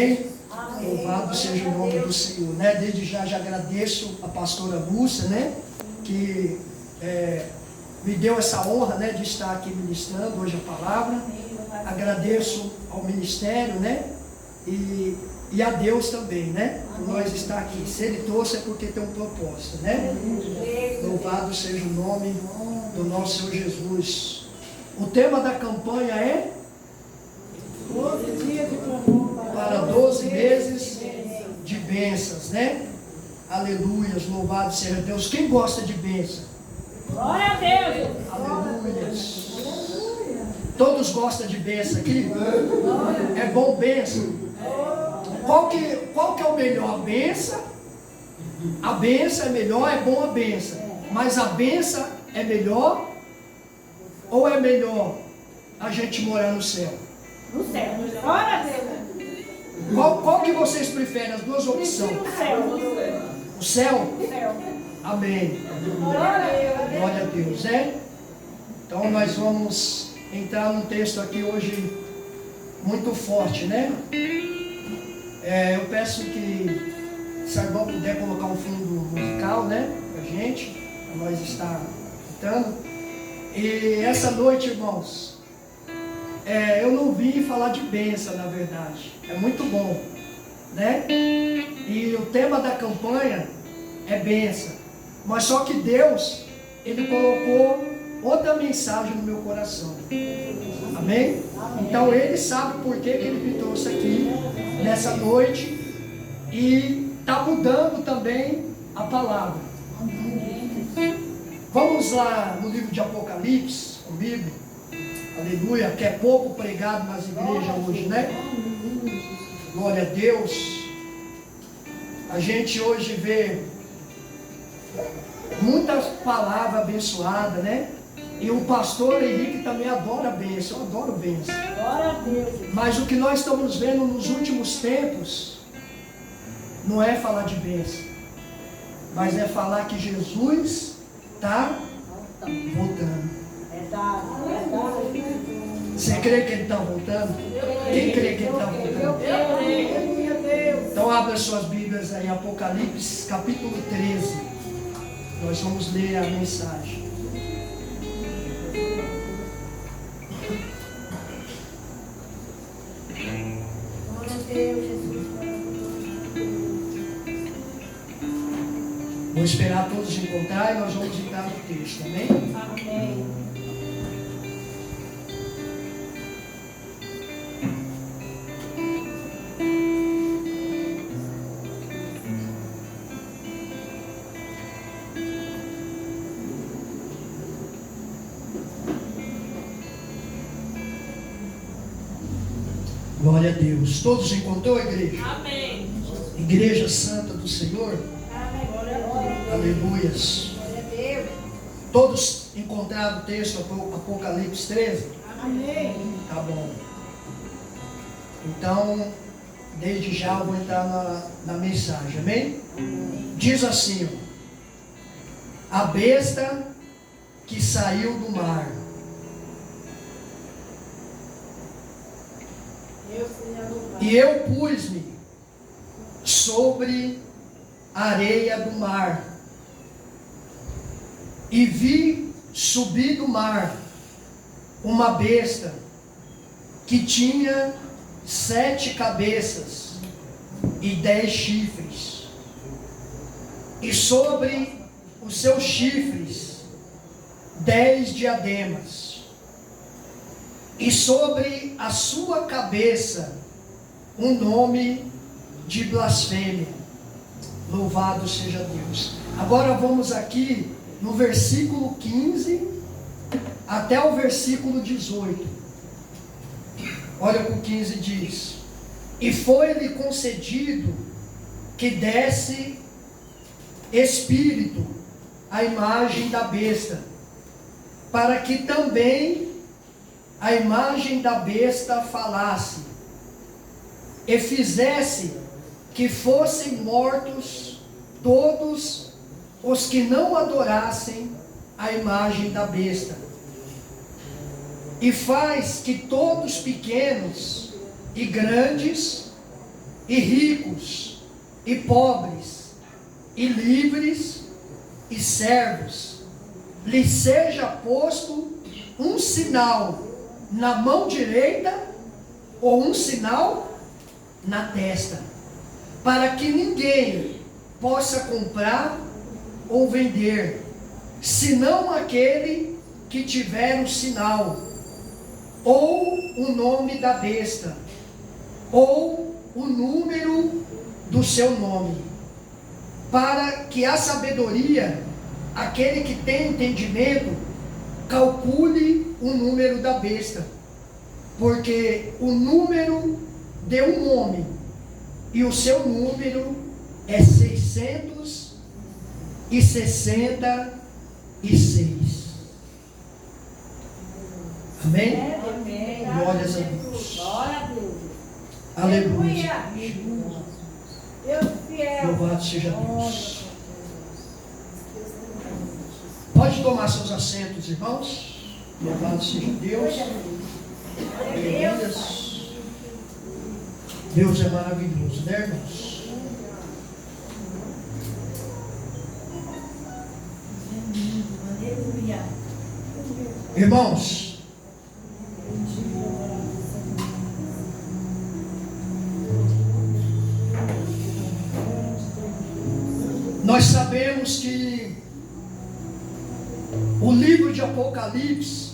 Amém? Louvado seja o nome do Senhor, né? Desde já agradeço a pastora Lúcia, né? Que me deu essa honra, né? De estar aqui ministrando hoje a palavra. Agradeço ao ministério, né? E a Deus também, né? Por nós estar aqui. Se Ele trouxe é porque tem um propósito, né? Louvado seja o nome do nosso Senhor Jesus. O tema da campanha é 12 dias de clamor para 12 meses de bênçãos, né? Aleluias, louvado seja Deus. Quem gosta de bênção? Glória a Deus! Aleluias. Todos gostam de bênção aqui? É bom bênção? Qual que é o melhor? A bênção? A bênção é melhor, é bom a bênção. Mas a bênção é melhor? Ou é melhor a gente morar no céu? No céu. Glória a Deus! Qual que vocês preferem? As duas opções. No céu. O céu? No céu. Amém. Glória a Deus. Glória a Deus, né? Então nós vamos entrar num texto aqui hoje muito forte, né? Eu peço que se a irmã puder colocar um fundo musical, né? Pra gente, pra nós estar cantando. E essa noite, irmãos, eu não vim falar de bênção, na verdade. É muito bom, né? E o tema da campanha é bênção. Mas só que Deus, Ele colocou outra mensagem no meu coração. Amém? Então Ele sabe por que Ele me trouxe aqui nessa noite. E está mudando também a palavra. Vamos lá no livro de Apocalipse comigo. Aleluia, que é pouco pregado nas igrejas hoje, né? Glória a Deus. A gente hoje vê muitas palavras abençoadas, né? E o pastor Henrique também adora bênção. Eu adoro bênção. Glória a Deus. Mas o que nós estamos vendo nos últimos tempos não é falar de bênção, mas é falar que Jesus está voltando. Você crê que Ele está voltando? Quem crê que Ele está voltando? Então abra suas Bíblias aí, Apocalipse capítulo 13. Nós vamos ler a mensagem. Glória a Deus, Jesus. Vou esperar todos encontrar e nós vamos entrar no texto, amém? Amém. Glória a Deus. Todos encontrou, igreja? Amém. Igreja Santa do Senhor? Aleluias. Todos encontraram o texto Apocalipse 13? Amém. Tá bom. Então, desde já eu vou entrar na mensagem, amém? Diz assim, ó, a besta que saiu do mar. E eu pus-me sobre a areia do mar, e vi subir do mar uma besta que tinha 7 cabeças e 10 chifres, e sobre os seus chifres 10 diademas, e sobre a sua cabeça um nome de blasfêmia. Louvado seja Deus. Agora vamos aqui no versículo 15 até o versículo 18. Olha o que o 15 diz: e foi-lhe concedido que desse espírito à imagem da besta, para que também a imagem da besta falasse, e fizesse que fossem mortos todos os que não adorassem a imagem da besta. E faz que todos pequenos e grandes e ricos, e pobres, e livres, e servos, lhe seja posto um sinal na mão direita, ou um sinal na testa, para que ninguém possa comprar ou vender, senão aquele que tiver o sinal, ou o nome da besta, ou o número do seu nome, para que a sabedoria, aquele que tem entendimento, calcule o número da besta, porque o número de um homem, e o seu número é 666. Amém? Amém. Glórias a Deus. Glória a Deus. Aleluia. Deus fiel. Louvado seja Deus. Pode tomar seus assentos, irmãos. Louvado seja Deus. Aleluia. Deus é maravilhoso, né, irmãos? Aleluia. Irmãos, nós sabemos que o livro de Apocalipse,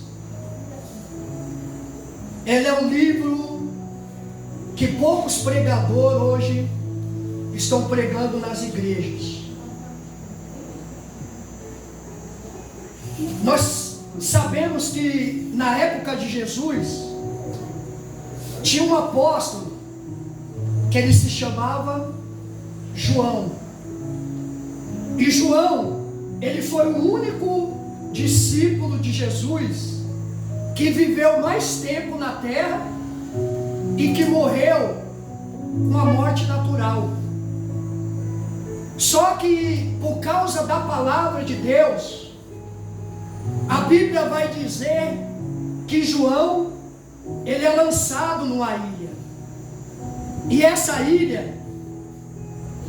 ele é um livro que poucos pregadores hoje estão pregando nas igrejas. Nós sabemos que na época de Jesus tinha um apóstolo que ele se chamava João. E João, ele foi o único discípulo de Jesus que viveu mais tempo na terra e que morreu com a morte natural. Só que por causa da palavra de Deus, a Bíblia vai dizer que João, ele é lançado numa ilha. E essa ilha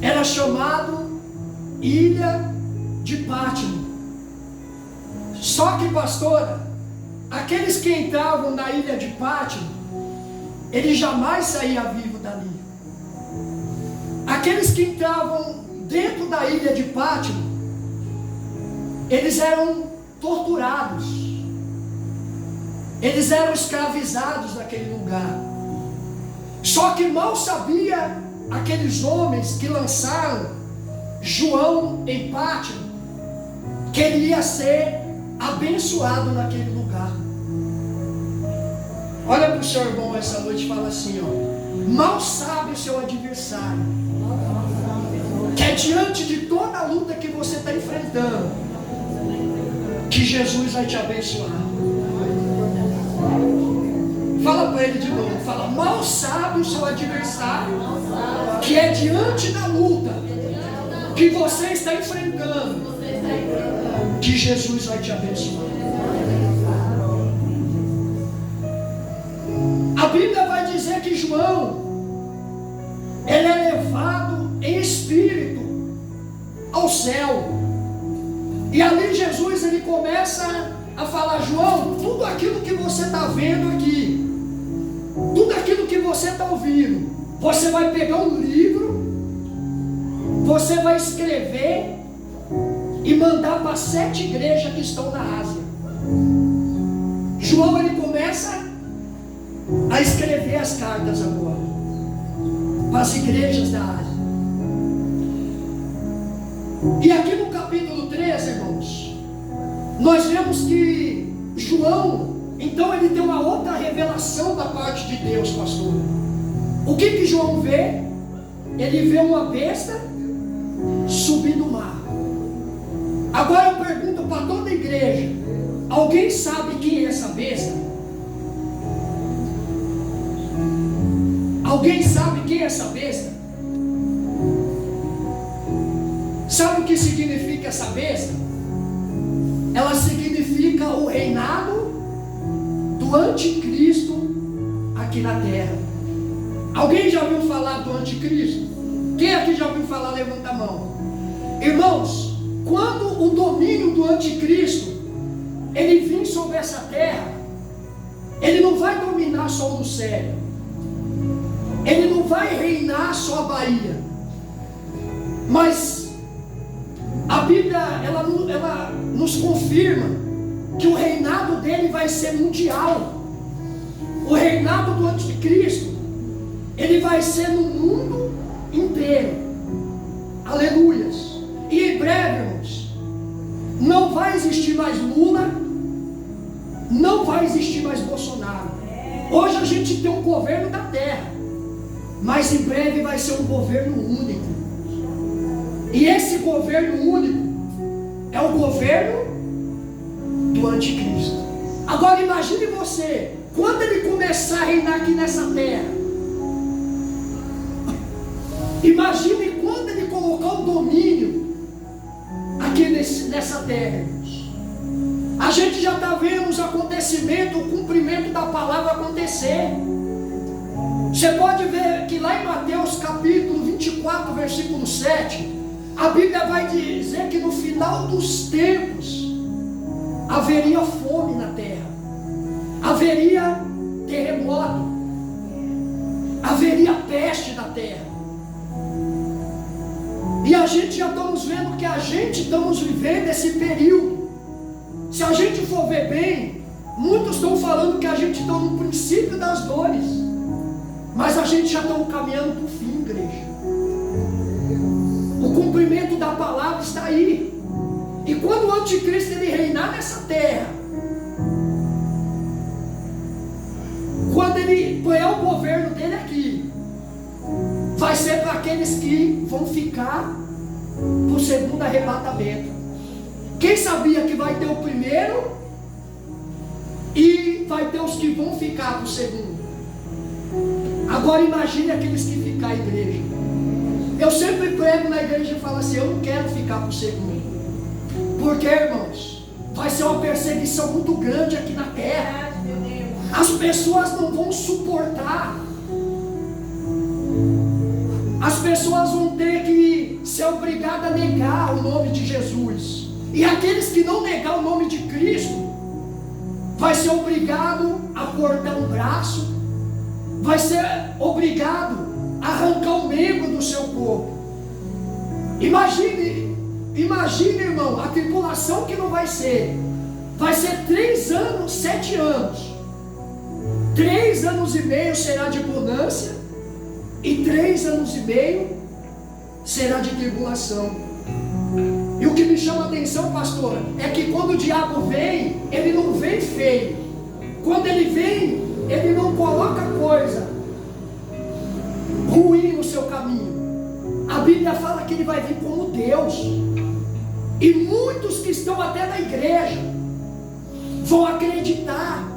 era chamada Ilha de Pátimo. Só que, pastora, aqueles que entravam na ilha de Pátimo, eles jamais saíam vivos dali. Aqueles que entravam dentro da ilha de Pátimo, eles eram torturados, eles eram escravizados naquele lugar. Só que mal sabia aqueles homens que lançaram João em Pátimo, que ele ia ser abençoado naquele lugar. Olha para o seu irmão essa noite e fala assim, ó: mal sabe o seu adversário, que é diante de toda a luta que você está enfrentando, que Jesus vai te abençoar. Fala para ele de novo, fala: mal sabe o seu adversário, que é diante da luta que você está enfrentando, que Jesus vai te abençoar. A Bíblia vai dizer que João, ele é levado em espírito ao céu. E ali Jesus, ele começa a falar: João, tudo aquilo que você está vendo aqui, tudo aquilo que você está ouvindo, você vai pegar um livro, você vai escrever e mandar para 7 igrejas que estão na Ásia. João, ele começa a escrever as cartas agora para as igrejas da Ásia. E aqui no capítulo 13, irmãos, nós vemos que João, então, ele tem uma outra revelação da parte de Deus, pastor. O que João vê? Ele vê uma besta subir do mar. Agora eu pergunto para toda a igreja: alguém sabe quem é essa besta? Alguém sabe quem é essa besta? Sabe o que significa essa besta? Ela significa o reinado do anticristo aqui na terra. Alguém já ouviu falar do anticristo? Quem aqui já ouviu falar? Levanta a mão. Irmãos, quando o domínio do anticristo ele vir sobre essa terra, ele não vai dominar só o Lucélia, ele não vai reinar só a Bahia, mas a Bíblia ela nos confirma que o reinado dele vai ser mundial. O reinado do anticristo ele vai ser no mundo inteiro. Aleluias. E em breve, irmãos, não vai existir mais Lula, não vai existir mais Bolsonaro. Hoje a gente tem um governo da terra, mas em breve vai ser um governo único. E esse governo único é o governo do anticristo. Agora imagine você, quando ele começar a reinar aqui nessa terra, imagine quando ele colocar o domínio aqui nessa terra, irmãos. A gente já está vendo os acontecimentos, o cumprimento da palavra acontecer. Você pode ver que lá em Mateus capítulo 24, versículo 7, a Bíblia vai dizer que no final dos tempos haveria fome na terra, haveria terremoto, haveria peste na terra. E a gente já estamos vendo que a gente estamos vivendo esse período. Se a gente for ver bem, muitos estão falando que a gente está no princípio das dores, mas a gente já está caminhando para o fim, igreja. O cumprimento da palavra está aí. E quando o anticristo ele reinar nessa terra, quando ele ganhar o governo dele aqui, vai ser para aqueles que vão ficar para o segundo arrebatamento. Quem sabia que vai ter o primeiro e vai ter os que vão ficar para o segundo? Agora imagine aqueles que ficam na igreja. Eu sempre prego na igreja e falo assim: eu não quero ficar para o segundo. Porque, irmãos, vai ser uma perseguição muito grande aqui na terra. As pessoas não vão suportar. As pessoas vão ter que ser obrigadas a negar o nome de Jesus. E aqueles que não negar o nome de Cristo, vai ser obrigado a cortar um braço, vai ser obrigado a arrancar um membro do seu corpo. Imagine, irmão, a tribulação que não vai ser. Vai ser 3 anos, 7 anos. 3 anos e meio será de bonança, e 3 anos e meio será de tribulação. E o que me chama a atenção, pastor, é que quando o diabo vem, ele não vem feio. Quando ele vem, ele não coloca coisa ruim no seu caminho. A Bíblia fala que ele vai vir como Deus. E muitos que estão até na igreja vão acreditar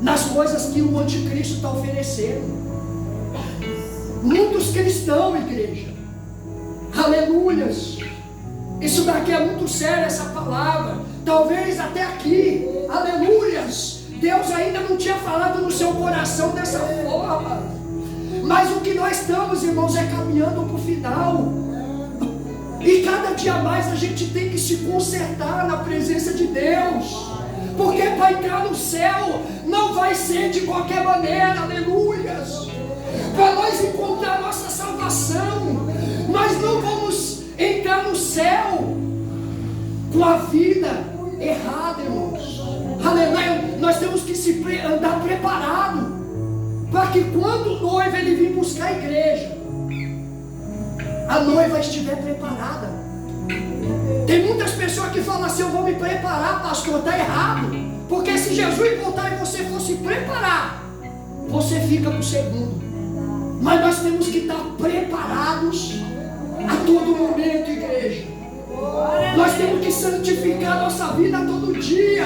nas coisas que o anticristo está oferecendo. Muitos cristãos, igreja. Aleluias. Isso daqui é muito sério, essa palavra. Talvez até aqui, aleluias, Deus ainda não tinha falado no seu coração dessa forma. Mas o que nós estamos, irmãos, é caminhando para o final. E cada dia mais a gente tem que se consertar na presença de Deus. Porque para entrar no céu não vai ser de qualquer maneira, aleluias. Para nós encontrar nossa salvação, nós não vamos entrar no céu com a vida errada, irmãos. Aleluia. Nós temos que andar preparado, para que quando o noivo ele vir buscar a igreja, a noiva estiver preparada. Tem muitas pessoas que falam assim: eu vou me preparar, pastor. Está errado. Porque se Jesus voltar e você for se preparar, você fica para o segundo. Mas nós temos que estar preparados a todo momento, igreja. Nós temos que santificar nossa vida todo dia.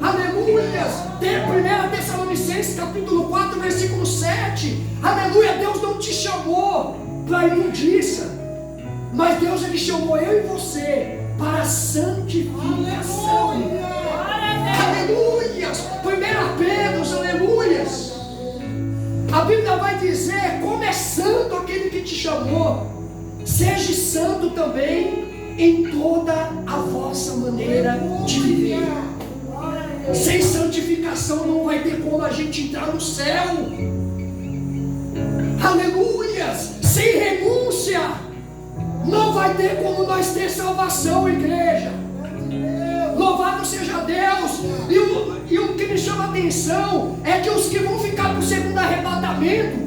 Aleluia. 1 Tessalonicenses capítulo 4, versículo 7. Aleluia. Deus não te chamou para imundícia, mas Deus ele chamou eu e você para a santificação. Aleluia. 1 Pedro, aleluia. A Bíblia vai dizer como é santo aquele que te chamou. Seja santo também em toda a vossa maneira de viver. Sem santificação não vai ter como a gente entrar no céu. Aleluias! Sem renúncia não vai ter como nós ter salvação, igreja. Louvado seja Deus. E o que me chama a atenção é que os que vão ficar para o segundo arrebatamento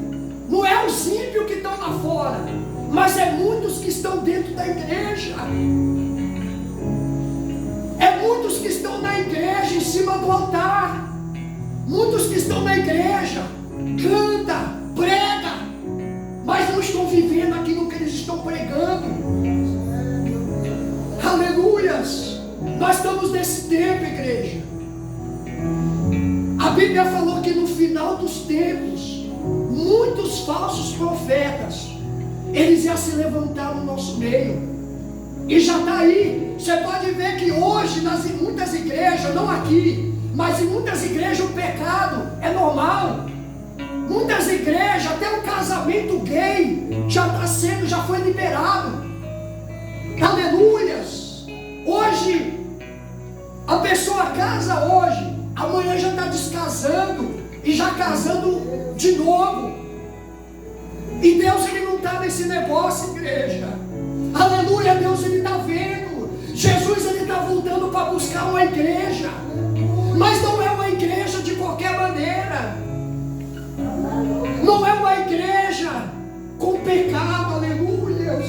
não é os ímpios que estão lá fora, mas é muitos que estão dentro da igreja. É muitos que estão na igreja, em cima do altar. Muitos que estão na igreja, canta, prega, mas não estão vivendo aquilo que eles estão pregando. Aleluias! Nós estamos nesse tempo, igreja. A Bíblia falou que no final dos tempos, muitos falsos profetas, eles iam se levantar no nosso meio. E já está aí. Você pode ver que hoje, em muitas igrejas, não aqui, mas em muitas igrejas o pecado é normal. Muitas igrejas, até o casamento gay já foi liberado. Aleluias! Hoje, a pessoa casa hoje, amanhã já está descasando e já casando de novo. E Deus, ele não está nesse negócio, igreja. Aleluia, Deus, ele está vendo. Jesus, ele está voltando para buscar uma igreja, mas não é uma igreja de qualquer maneira. Não é uma igreja com pecado, aleluia.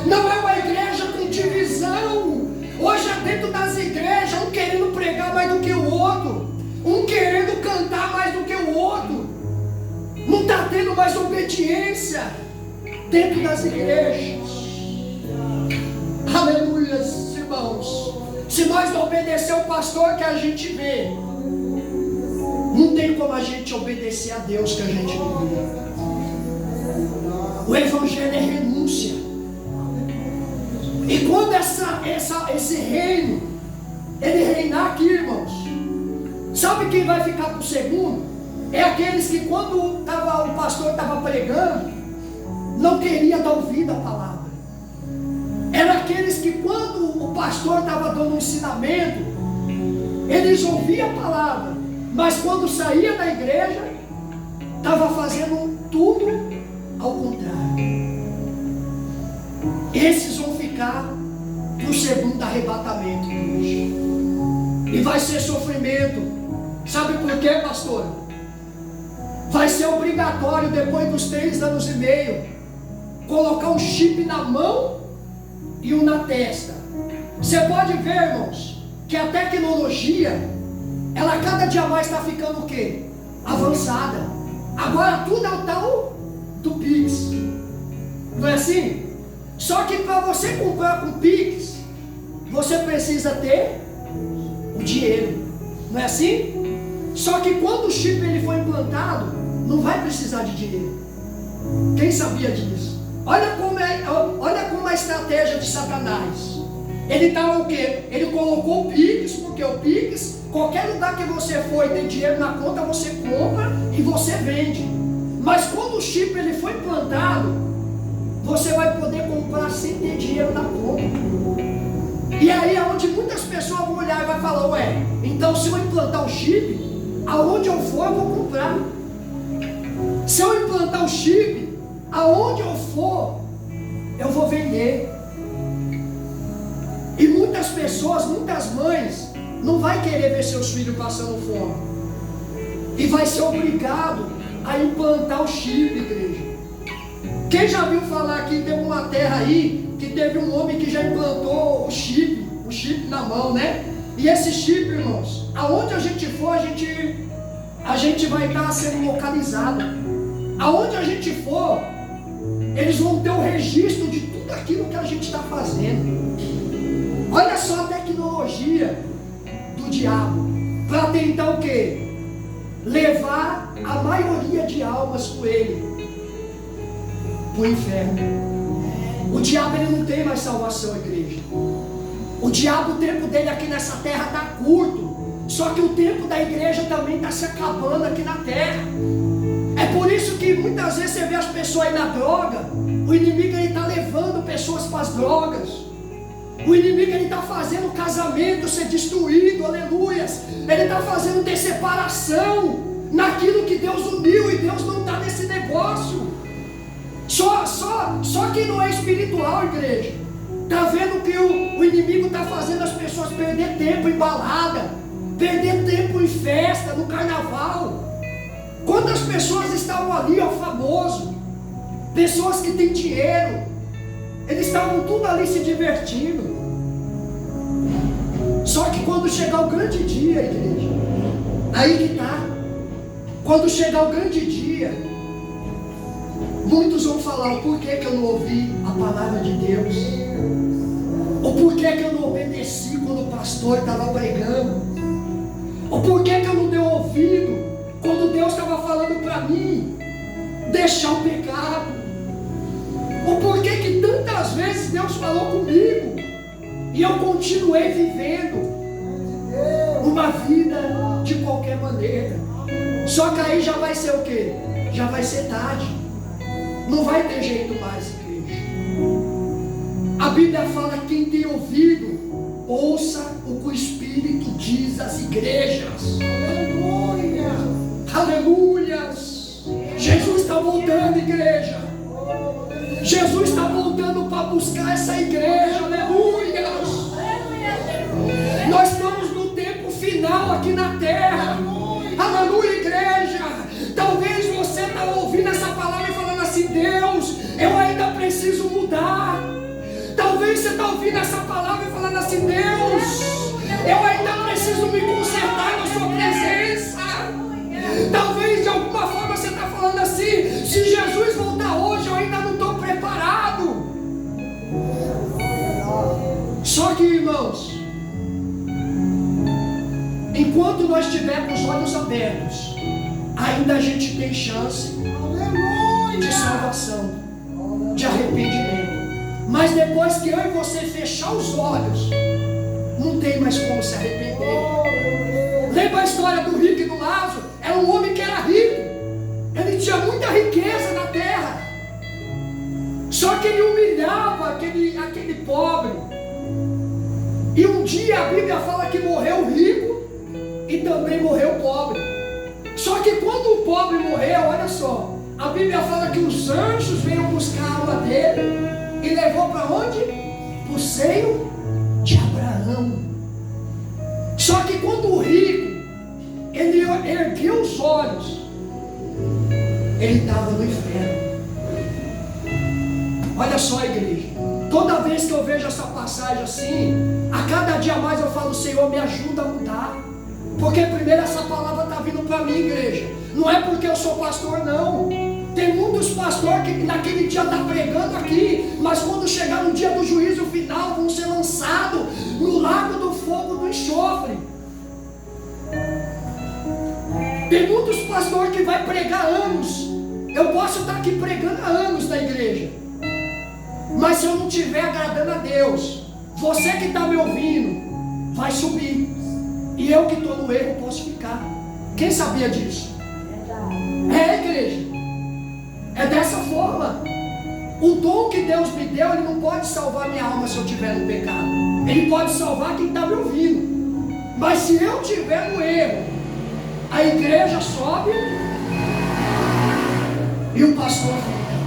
Não é uma igreja com divisão. Hoje é dentro das igrejas, um querendo pregar mais do que o outro, um querendo cantar mais do que o outro. Não está tendo mais obediência dentro das igrejas. Aleluia, irmãos. Se nós não obedecer o pastor que a gente vê, não tem como a gente obedecer a Deus que a gente vê. O evangelho é renúncia. E quando esse reino, ele reinar aqui, irmãos, sabe quem vai ficar para o segundo? É aqueles que quando o pastor estava pregando, não queria dar ouvido à palavra. Era aqueles que quando o pastor estava dando um ensinamento, eles ouviam a palavra, mas quando saía da igreja, estava fazendo tudo ao contrário. Esses vão ficar no segundo arrebatamento hoje. E vai ser sofrimento. Sabe por quê, pastor? Vai ser obrigatório, depois dos 3 anos e meio, colocar um chip na mão e um na testa. Você pode ver, irmãos, que a tecnologia, ela cada dia mais está ficando o quê? Avançada. Agora tudo é o tal do Pix. Não é assim? Só que para você comprar com Pix, você precisa ter o dinheiro. Não é assim? Só que quando o chip ele for implantado, não vai precisar de dinheiro. Quem sabia disso? Olha como a estratégia de Satanás. Ele está o quê? Ele colocou o Pix, porque o Pix, qualquer lugar que você for e tem dinheiro na conta, você compra e você vende. Mas quando o chip ele foi implantado, você vai poder comprar sem ter dinheiro na conta. E aí é onde muitas pessoas vão olhar e vai falar, ué, então se eu implantar o chip, aonde eu for eu vou comprar. Se eu implantar o chip, aonde eu for, eu vou vender. E muitas pessoas, muitas mães, não vai querer ver seus filhos passando fome. E vai ser obrigado a implantar o chip, igreja. Quem já viu falar que tem uma terra aí, que teve um homem que já implantou o chip na mão, né? E esse chip, irmãos, aonde a gente for, a gente vai estar sendo localizado. Aonde a gente for, eles vão ter o registro de tudo aquilo que a gente está fazendo. Olha só a tecnologia do diabo para tentar o quê? Levar a maioria de almas com ele para o inferno. O diabo ele não tem mais salvação, igreja. O diabo, o tempo dele aqui nessa terra está curto. Só que o tempo da igreja também está se acabando aqui na terra. É por isso que vezes você vê as pessoas aí na droga, o inimigo ele está levando pessoas para as drogas. O inimigo ele está fazendo o casamento ser destruído, aleluias. Ele está fazendo ter separação naquilo que Deus uniu, e Deus não está nesse negócio. Só quem não é espiritual, igreja, está vendo que o inimigo está fazendo as pessoas perder tempo em balada, perder tempo em festa, no carnaval. Quantas pessoas estavam ali ao famoso, pessoas que têm dinheiro, eles estavam tudo ali se divertindo. Só que quando chegar o grande dia, igreja, aí que está. Quando chegar o grande dia, muitos vão falar: por que eu não ouvi a palavra de Deus? Ou por que eu não obedeci quando o pastor estava pregando? Ou por que eu não dei ouvido quando Deus estava falando para mim deixar o pecado? Ou por que tantas vezes Deus falou comigo e eu continuei vivendo uma vida de qualquer maneira? Só que aí já vai ser o quê? Já vai ser tarde. Não vai ter jeito mais, igreja. A Bíblia fala: quem tem ouvido, ouça o que o Espírito diz às igrejas. Aleluia! Aleluias! Jesus está voltando, igreja. Jesus está voltando para buscar essa igreja. Aleluias! Nós estamos no tempo final aqui na terra. Aleluia, igreja. Talvez você está ouvindo essa palavra e falando assim: Deus, eu ainda preciso mudar. Talvez você está ouvindo essa palavra e falando assim: Deus, eu ainda preciso me consertar na sua presença. Talvez de alguma forma você está falando assim: se Jesus voltar hoje, eu ainda não estou preparado. Só que, irmãos, enquanto nós tivermos os olhos abertos, ainda a gente tem chance de salvação, de arrependimento. Mas depois que eu e você fechar os olhos, não tem mais como se arrepender. Lembra a história do rico e do Lázaro? Era um homem que era rico, ele tinha muita riqueza na terra, só que ele humilhava aquele pobre. E um dia a Bíblia fala que morreu o rico e também morreu o pobre. Só que quando o pobre morreu, olha só, a Bíblia fala que os anjos veio buscar a alma dele e levou para onde? Para o seio de Abraão. Só que quando o rico, ele ergueu os olhos, ele estava no inferno. Olha só, igreja, toda vez que eu vejo essa passagem assim, a cada dia mais eu falo: Senhor, me ajuda a mudar. Porque primeiro essa palavra está vindo para mim, igreja. Não é porque eu sou pastor, não. Tem muitos pastores que naquele dia estão pregando aqui, mas quando chegar no dia do juízo final, vão ser lançados no lago do fogo do enxofre. Tem muitos pastores que vai pregar anos. Eu posso estar aqui pregando há anos na igreja, mas se eu não estiver agradando a Deus, você que está me ouvindo vai subir, e eu que estou no erro posso ficar. Quem sabia disso? É, igreja. É dessa forma. O dom que Deus me deu, ele não pode salvar minha alma se eu estiver no pecado. Ele pode salvar quem está me ouvindo. Mas se eu estiver no erro, a igreja sobe e o pastor fica.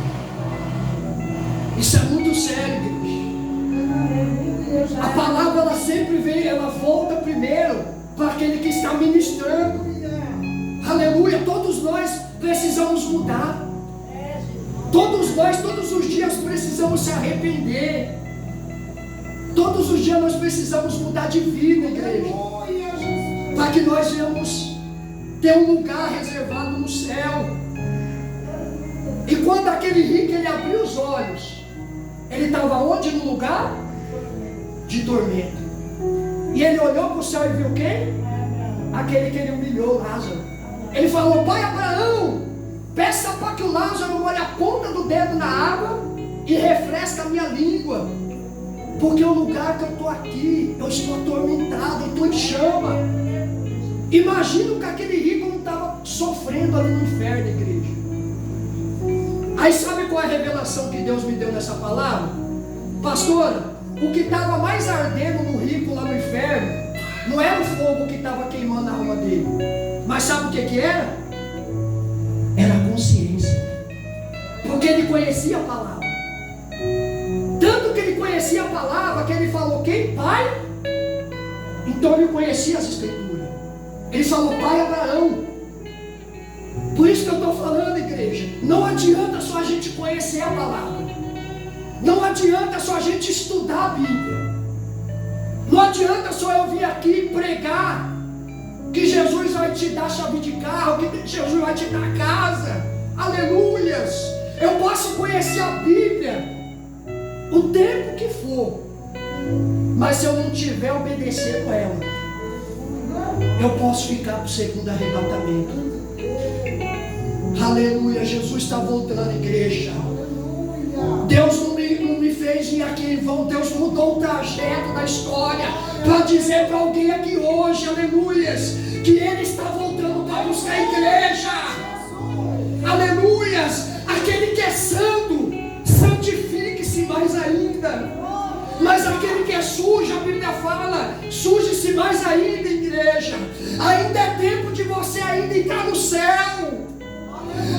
Isso é muito sério, igreja. A palavra ela sempre vem, ela volta primeiro para aquele que está ministrando. Aleluia. Todos nós precisamos mudar. Todos nós, todos os dias precisamos se arrepender. Todos os dias nós precisamos mudar de vida, igreja, para que nós venhamos ter um lugar reservado no céu. E quando aquele rico ele abriu os olhos, ele estava onde? No lugar de tormento. E ele olhou para o céu e viu quem? Aquele que ele humilhou, Lázaro. Ele falou: pai Abraão, peça para que o Lázaro molhe a ponta do dedo na água e refresque a minha língua, porque o lugar que eu estou aqui, eu estou atormentado, eu estou em chama. Imagina que aquele rico não estava sofrendo ali no inferno, igreja. Aí sabe qual é a revelação que Deus me deu nessa palavra? Pastora, o que estava mais ardendo no rico lá no inferno, não era o fogo que estava queimando a alma dele. Mas sabe o que era? Era a consciência. Porque ele conhecia a palavra. Tanto que ele conhecia a palavra, que ele falou, quem pai? Então ele conhecia as escrituras. Ele falou, pai Abraão. Por isso que eu estou falando, igreja, não adianta só a gente conhecer a palavra. Não adianta só a gente estudar a Bíblia. Não adianta só eu vir aqui pregar que Jesus vai te dar chave de carro, que Jesus vai te dar casa. Aleluias. Eu posso conhecer a Bíblia o tempo que for, mas se eu não estiver obedecendo ela, eu posso ficar para o segundo arrebatamento. Aleluia. Jesus está voltando, igreja. Deus não me fez vir aqui em vão. Deus mudou o trajeto da história para dizer para alguém aqui hoje, aleluias, que Ele está voltando para buscar a igreja. Aleluias. Aquele que é santo, santifique-se mais ainda. Mas aquele que é sujo, a Bíblia fala, suje-se mais ainda, igreja. Ainda é tempo de você ainda entrar no céu.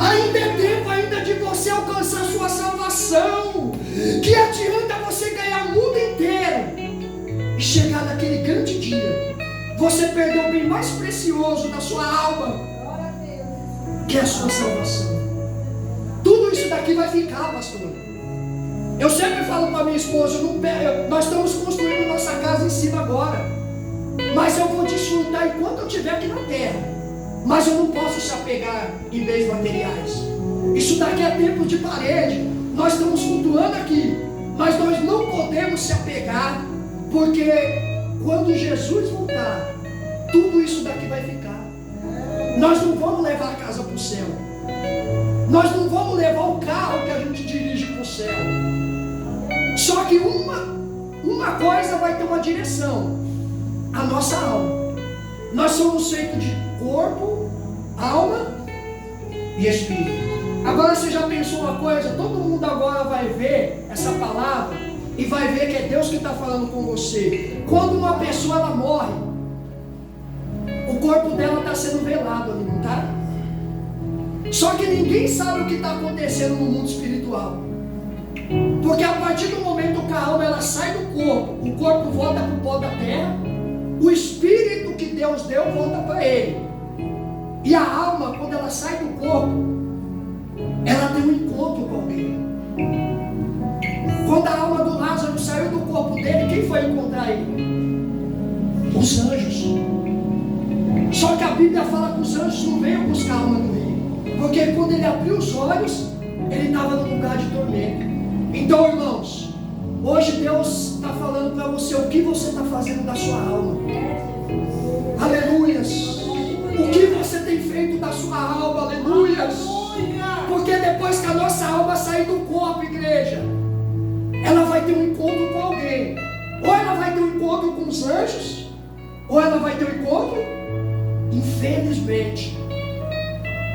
Ainda é tempo ainda de você alcançar a sua salvação. Que adianta você ganhar o mundo inteiro e chegar naquele grande dia, você perdeu o bem mais precioso da sua alma, que é a sua salvação. Tudo isso daqui vai ficar, pastor. Eu sempre falo para minha esposa, nós estamos construindo nossa casa em cima agora, mas eu vou desfrutar enquanto eu estiver aqui na terra. Mas eu não posso se apegar em bens materiais. Isso daqui é tempo de parede. Nós estamos cultuando aqui, mas nós não podemos se apegar, porque quando Jesus voltar, tudo isso daqui vai ficar. Nós não vamos levar a casa para o céu. Nós não vamos levar o carro que a gente dirige para o céu. Só que uma coisa vai ter uma direção: a nossa alma. Nós somos feitos de corpo, alma e espírito. Agora você já pensou uma coisa? Todo mundo agora vai ver essa palavra e vai ver que é Deus que está falando com você. Quando uma pessoa ela morre, o corpo dela está sendo velado ali, não está? Só que ninguém sabe o que está acontecendo no mundo espiritual. Porque a partir do momento que a alma ela sai do corpo, o corpo volta para o pó da terra, o espírito que Deus deu volta para ele. E a alma, quando ela sai do corpo, ela tem um encontro com alguém. Quando a alma do Lázaro saiu do corpo dele, quem foi encontrar ele? Os anjos. Só que a Bíblia fala que os anjos não veio buscar a alma do rei, porque quando ele abriu os olhos, ele estava num lugar de tormento. Então, irmãos, hoje Deus está falando para você o que você está fazendo da sua alma. Aleluias. O que você tem feito da sua alma, aleluias. Porque depois que a nossa alma sair do corpo, igreja, ela vai ter um encontro com alguém. Ou ela vai ter um encontro com os anjos, ou ela vai ter um encontro, infelizmente,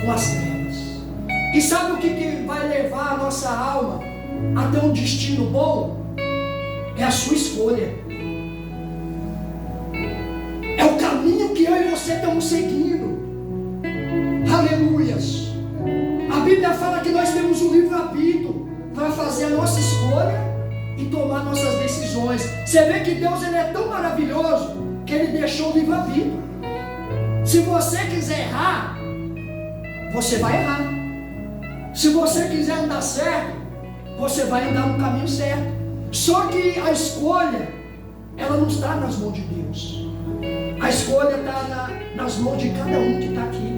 com as trevas. E sabe o que vai levar a nossa alma a ter um destino bom? É a sua escolha. É o caminho que eu e você estamos seguindo. Aleluias. A Bíblia fala que nós temos um livre-arbítrio para fazer a nossa escolha e tomar nossas decisões. Você vê que Deus ele é tão maravilhoso que Ele deixou o livre-arbítrio. Se você quiser errar, você vai errar. Se você quiser andar certo, você vai andar no caminho certo. Só que a escolha, ela não está nas mãos de Deus. A escolha está nas mãos de cada um que está aqui.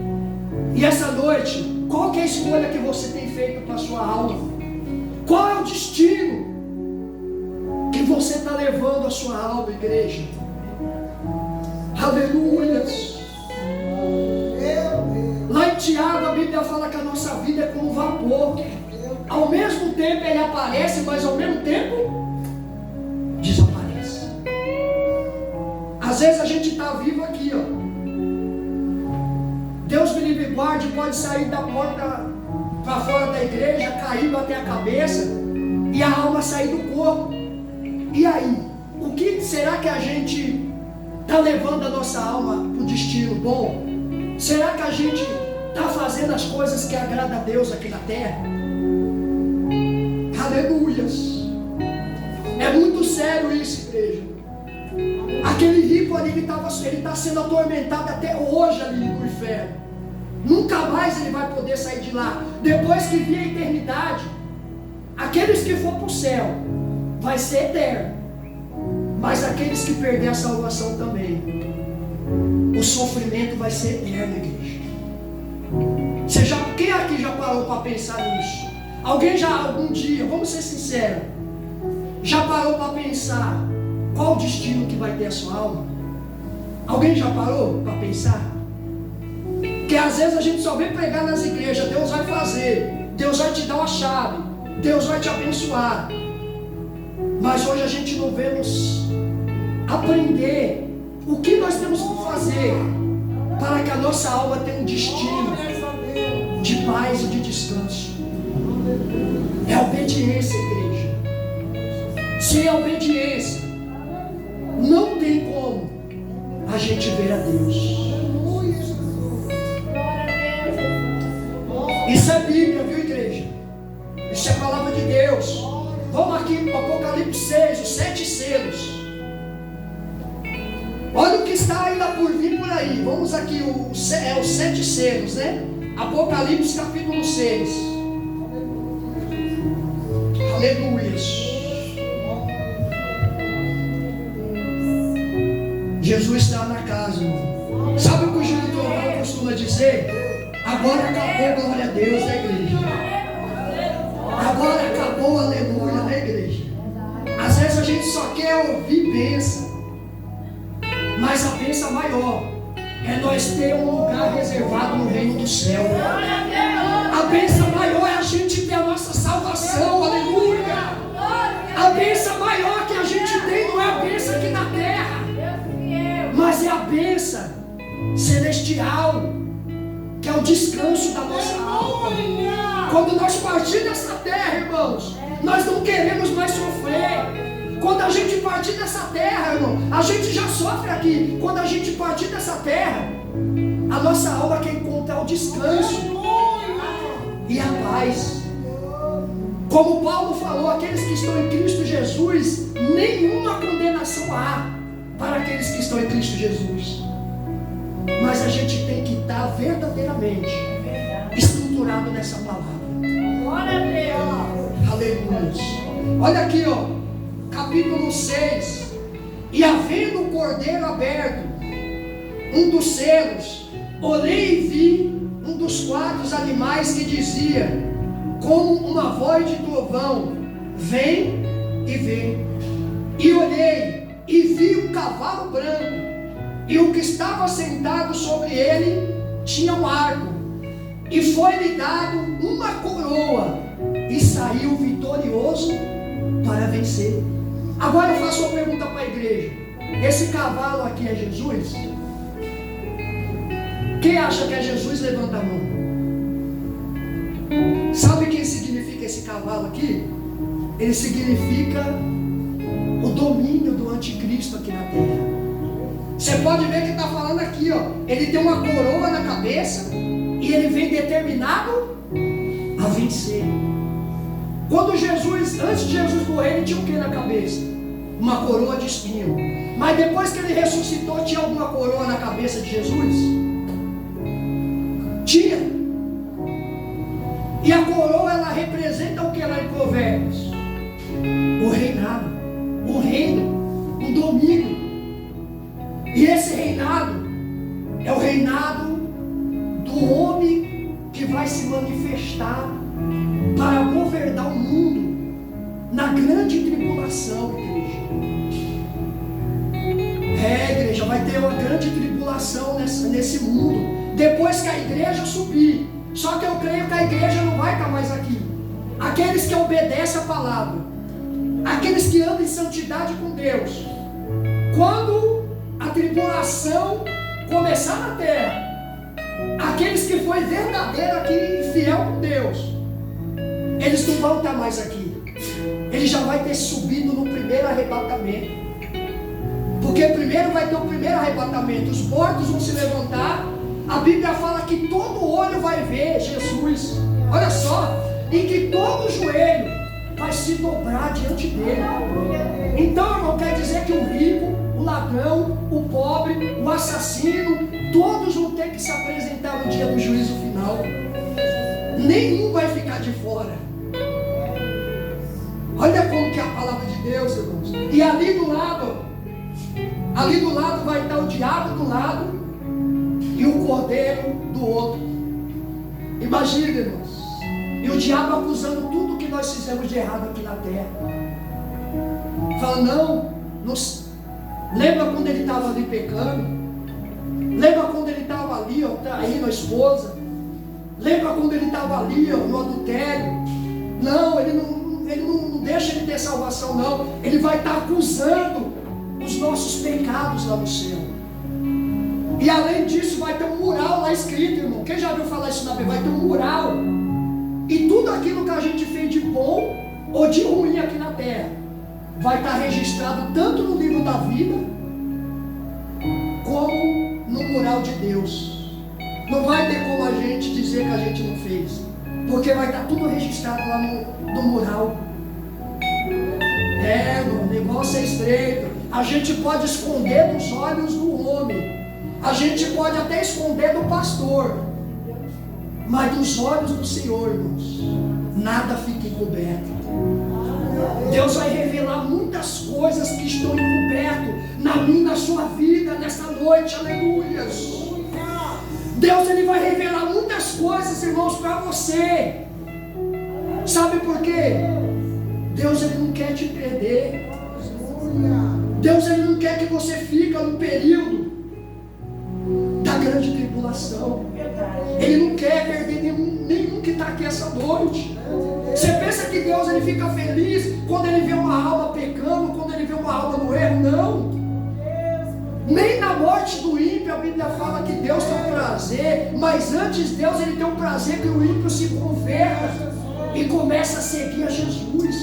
E essa noite, qual que é a escolha que você tem feito para a sua alma? Qual é o destino que você está levando a sua alma, igreja? Aleluias. Lá em Tiago, a Bíblia fala que a nossa vida é como vapor. Ao mesmo tempo ele aparece, mas ao mesmo tempo desaparece. Às vezes a gente está vivo aqui, ó. Deus me livre e guarde, pode sair da porta para fora da igreja, cair, bater a cabeça e a alma sair do corpo. E aí? O que será que a gente está levando a nossa alma para o destino bom? Será que a gente está fazendo as coisas que agradam a Deus aqui na terra? Aleluias! É muito sério isso, igreja. Aquele rico ali, ele está sendo atormentado até hoje ali no inferno. Nunca mais ele vai poder sair de lá. Depois que vir a eternidade, aqueles que for para o céu vai ser eterno. Mas aqueles que perder a salvação também, o sofrimento vai ser eterno, igreja. Quem aqui já parou para pensar nisso? Alguém já algum dia, vamos ser sinceros, já parou para pensar qual o destino que vai ter a sua alma? Alguém já parou para pensar? Que às vezes a gente só vem pregar nas igrejas, Deus vai fazer, Deus vai te dar uma chave, Deus vai te abençoar. Mas hoje a gente não vemos aprender o que nós temos que fazer para que a nossa alma tenha um destino de paz e de descanso. É obediência, igreja. Sem obediência, não tem como a gente ver a Deus. Isso é Bíblia, viu, igreja? Isso é a palavra de Deus. Vamos aqui para Apocalipse 6, os 7 selos. Olha o que está ainda por vir por aí. Vamos aqui, os 7 selos, né? Apocalipse capítulo 6. Aleluia. Jesus está na casa, irmão. Sabe o que o Gil de Trovão costuma dizer? Agora acabou, glória a Deus, da igreja. Agora acabou, aleluia, da igreja. Às vezes a gente só quer ouvir bênção. Mas a bênção maior é nós ter um lugar reservado no reino do céu. A bênção maior é a gente ter a nossa salvação, aleluia. A bênção maior que a gente tem não é a bênção aqui na terra, mas é a bênção celestial, que é o descanso da nossa alma. Quando nós partir dessa terra, irmãos, nós não queremos mais sofrer. Quando a gente partir dessa terra, irmão, a gente já sofre aqui. Quando a gente partir dessa terra, a nossa alma quer encontrar o descanso e a paz. Como Paulo falou, aqueles que estão em Cristo Jesus, nenhuma condenação há para aqueles que estão em Cristo Jesus. Mas a gente tem que estar verdadeiramente estruturado nessa palavra. Glória a Deus. Aleluia. Olha aqui, ó. Capítulo 6. E havendo o cordeiro aberto, um dos selos, olhei e vi um dos 4 animais que dizia, como uma voz de trovão, vem e vem. E olhei e vi um cavalo branco, e o que estava sentado sobre ele tinha um arco, e foi-lhe dado uma coroa, e saiu vitorioso para vencer. Agora eu faço uma pergunta para a igreja. Esse cavalo aqui é Jesus? Quem acha que é Jesus, levanta a mão. Sabe o que significa esse cavalo aqui? Ele significa o domínio do anticristo aqui na terra. Você pode ver que está falando aqui, ó. Ele tem uma coroa na cabeça e ele vem determinado a vencer. Quando Jesus, antes de Jesus morrer, ele tinha o que na cabeça? Uma coroa de espinho. Mas depois que ele ressuscitou, tinha alguma coroa na cabeça de Jesus? Tinha. E a coroa, ela representa o que lá em Provérbios? O reinado, o reino, o domínio. E esse reinado é o reinado do homem que vai se manifestar para governar o mundo na grande tribulação, igreja. Igreja, vai ter uma grande tribulação nesse mundo, depois que a igreja subir. Só que eu creio que a igreja não vai estar mais aqui. Aqueles que obedecem a palavra, aqueles que andam em santidade com Deus, quando a tribulação começar na terra, aqueles que foi verdadeiro aqui e fiel com Deus, eles não vão estar mais aqui. Ele já vai ter subido no primeiro arrebatamento. Porque primeiro vai ter o primeiro arrebatamento. Os mortos vão se levantar. A Bíblia fala que todo olho vai ver Jesus. Olha só, em que todo joelho vai se dobrar diante dele. Então, irmão, quer dizer que o rico, o ladrão, o pobre, o assassino, todos vão ter que se apresentar no dia do juízo final. Nenhum vai ficar de fora. Olha como que é a palavra de Deus, irmãos. E ali do lado vai estar o diabo do lado e o cordeiro do outro. Imagina, irmãos. E o diabo acusando tudo que nós fizemos de errado aqui na terra. Fala, não. Lembra quando ele estava ali pecando? Lembra quando ele estava ali, ó, traindo a esposa? Lembra quando ele estava ali, ó, no adultério? Não, ele não deixa ele ter salvação, não. Ele vai estar acusando os nossos pecados lá no céu. E além disso, vai ter um mural lá escrito, irmão. Quem já viu falar isso na Bíblia? Vai ter um mural. E tudo aquilo que a gente fez de bom ou de ruim aqui na terra vai estar registrado tanto no livro da vida como no mural de Deus. Não vai ter como a gente dizer que a gente não fez, porque vai estar tudo registrado lá no mural. O negócio é estreito. A gente pode esconder dos olhos do homem, a gente pode até esconder do pastor, mas dos olhos do Senhor, irmãos, nada fica encoberto. Deus vai revelar muitas coisas que estão encobertas na minha, na sua vida, nessa noite, aleluia. Deus, ele vai revelar muitas coisas, irmãos, para você. Sabe por quê? Deus, ele não quer te perder. Deus, ele não quer que você fique no período da grande tribulação. Ele não quer perder nenhum que está aqui essa noite. Você pensa que Deus, ele fica feliz quando ele vê uma alma pecando, quando ele vê uma alma no erro? Não. Nem na morte do ímpio a Bíblia fala que Deus tem um prazer, mas antes Deus, ele tem um prazer que o ímpio se converta e começa a seguir a Jesus.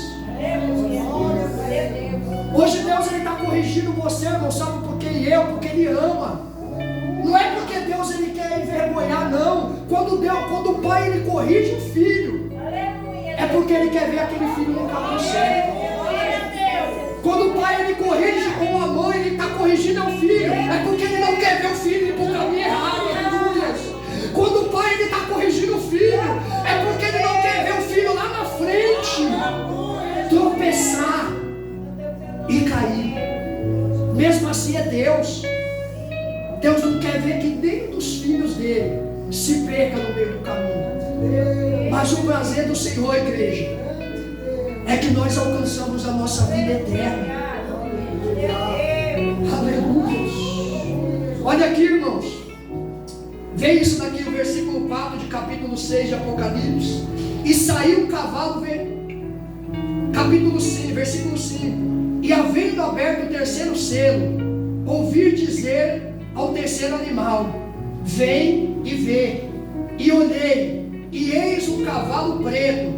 Hoje Deus, ele está corrigindo você, irmão, sabe por que porque ele ama. Não é porque Deus, ele quer envergonhar, não. Quando o pai, ele corrige o filho, é porque ele quer ver aquele filho no caminho certo. Quando o pai, ele corrige com a mãe, ele está corrigindo o filho, é porque ele não quer ver o filho ir para o caminho errado, aleluia. Quando o pai, ele está corrigindo o filho, é porque ele não quer ver o filho lá na frente tropeçar e cair. Mesmo assim é Deus. Deus não quer ver que nenhum dos filhos dele se perca no meio do caminho. Mas o prazer do Senhor, igreja, é que nós alcançamos a nossa vida eterna. Aleluia. Olha aqui, irmãos. Vê isso daqui, o versículo 4 de capítulo 6 de Apocalipse. E saiu um cavalo, capítulo 5, versículo 5. E havendo aberto o terceiro selo, ouvi dizer ao terceiro animal: vem e vê. E olhei, e eis um cavalo preto,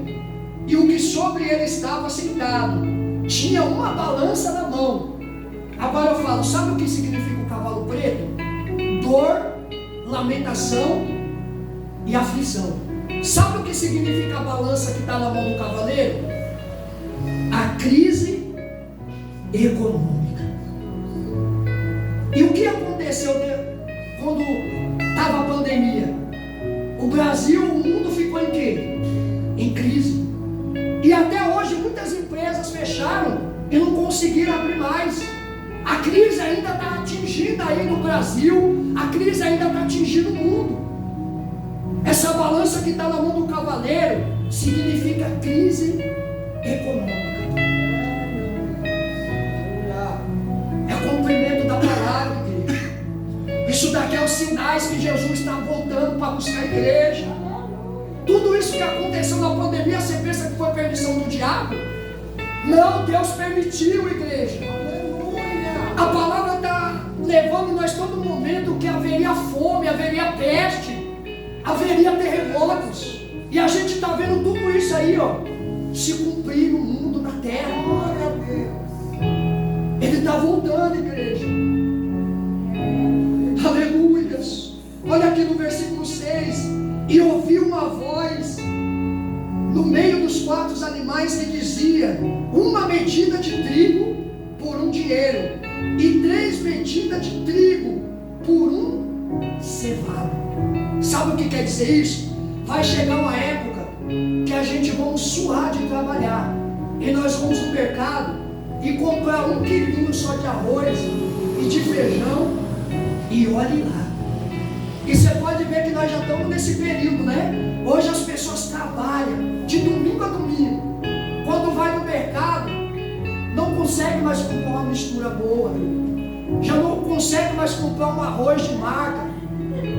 e o que sobre ele estava sentado tinha uma balança na mão. Agora eu falo, sabe o que significa o cavalo preto? Dor, lamentação e aflição. Sabe o que significa a balança que está na mão do cavaleiro? A crise econômica. E o que aconteceu quando estava a pandemia? O Brasil, o mundo ficou em quê? Em crise. E até hoje muitas empresas fecharam e não conseguiram abrir mais. A crise ainda está atingindo aí no Brasil, a crise ainda está atingindo o mundo. Essa balança que está na mão do cavaleiro significa crise econômica. É o cumprimento da palavra, igreja. Isso daqui é os sinais que Jesus está voltando para buscar a igreja. Tudo isso que aconteceu na pandemia, você pensa que foi permissão do diabo? Não, Deus permitiu, igreja. A palavra está levando nós todo momento que haveria fome, haveria peste, haveria terremotos. E a gente está vendo tudo isso aí, ó, se cumprir no mundo, na terra. Glória a Deus. Ele está voltando, igreja. Aleluias. Olha aqui no versículo 6. E ouvi uma voz no meio dos 4 animais que dizia: uma medida de trigo por um dinheiro, e 3 medidas de trigo por um cevado. Sabe o que quer dizer isso? Vai chegar uma época que a gente vamos suar de trabalhar, e nós vamos no mercado e comprar 1 quilinho só de arroz e de feijão, e olhe lá. E você pode ver que nós já estamos nesse período, né? Hoje as pessoas trabalham de domingo a domingo. Quando vai no mercado, não consegue mais comprar uma mistura boa, já não consegue mais comprar um arroz de marca,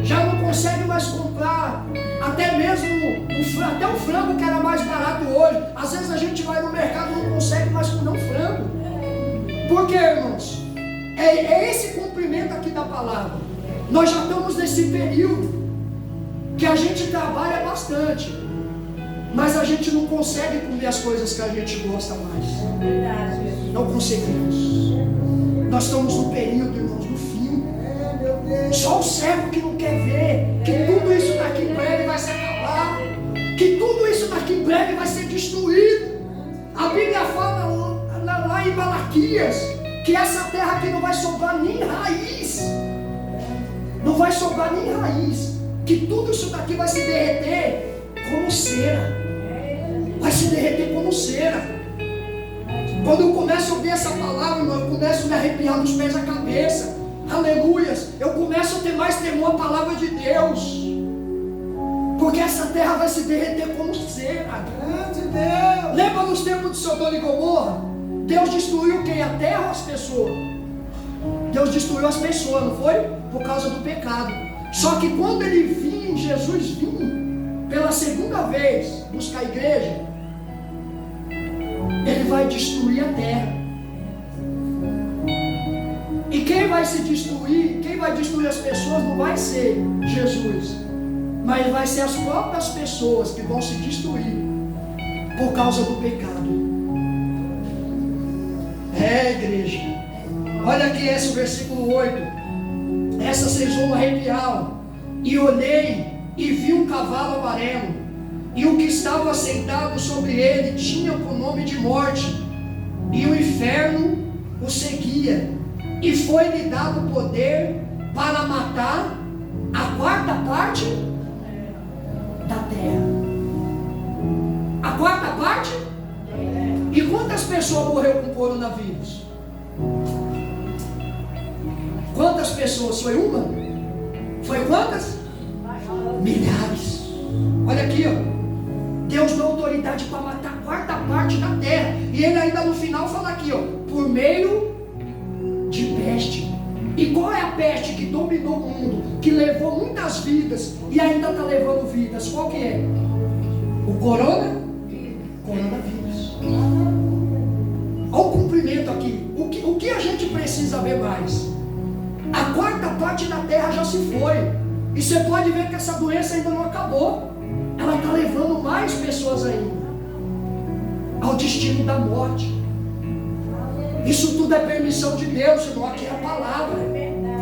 já não consegue mais comprar até mesmo até o frango que era mais barato hoje. Às vezes a gente vai no mercado e não consegue mais comer um frango. Por quê, irmãos? É esse cumprimento aqui da palavra. Nós já estamos nesse período que a gente trabalha bastante, mas a gente não consegue comer as coisas que a gente gosta mais. Não conseguimos. Nós estamos no período, irmãos, do fim. Só o cego que não quer ver que tudo isso daqui em breve vai se acabar, que tudo isso daqui em breve vai ser destruído. A Bíblia fala lá em Malaquias que essa terra aqui não vai sobrar nem raiz. Não vai sobrar nem raiz. Que tudo isso daqui vai se derreter como cera. Vai se derreter como cera. Quando eu começo a ouvir essa palavra, eu começo a me arrepiar dos pés à cabeça. Aleluias. Eu começo a ter mais temor à palavra de Deus. Porque essa terra vai se derreter como cera. Grande Deus. Lembra nos tempos de Sodoma e Gomorra? Deus destruiu quem? A terra ou as pessoas? Deus destruiu as pessoas, não foi? Por causa do pecado. Só que quando ele vinha, Jesus vinha pela segunda vez buscar a igreja, ele vai destruir a terra. E quem vai se destruir, quem vai destruir as pessoas não vai ser Jesus, mas vai ser as próprias pessoas que vão se destruir por causa do pecado. Igreja, olha aqui esse versículo 8. Essa vocês vão arrepiar. E olhei e vi um cavalo amarelo, e o que estava sentado sobre ele tinha por nome de morte, e o inferno o seguia, e foi-lhe dado poder para matar a 4ª parte da terra. A 4ª parte? E quantas pessoas morreram com coronavírus? Quantas pessoas? Foi uma? Foi quantas? Milhares. Olha aqui, ó. Deus deu autoridade para matar a 4ª parte da terra. E ele ainda no final fala aqui, ó, por meio de peste. E qual é a peste que dominou o mundo, que levou muitas vidas e ainda está levando vidas? Qual que é? O coronavírus. Olha o cumprimento aqui. O que a gente precisa ver mais? A 4ª parte da terra já se foi. E você pode ver que essa doença ainda não acabou. Ela está levando mais pessoas ainda ao destino da morte. Isso tudo é permissão de Deus, irmão. Aqui é a palavra.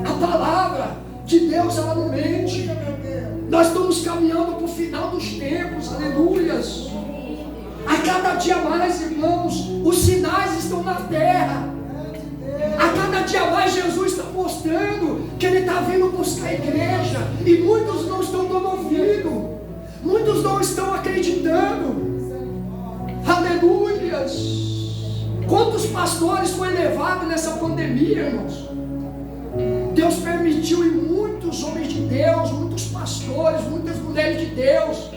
A palavra de Deus, ela não mente. Nós estamos caminhando para o final dos tempos. Aleluias. A cada dia mais, irmãos, os sinais estão na terra. A cada dia mais Jesus está mostrando que Ele está vindo buscar a igreja. E muitos não estão dando ouvido. Muitos não estão acreditando. Aleluias. Quantos pastores foram levados nessa pandemia, irmãos? Deus permitiu, e muitos homens de Deus, muitos pastores, muitas mulheres de Deus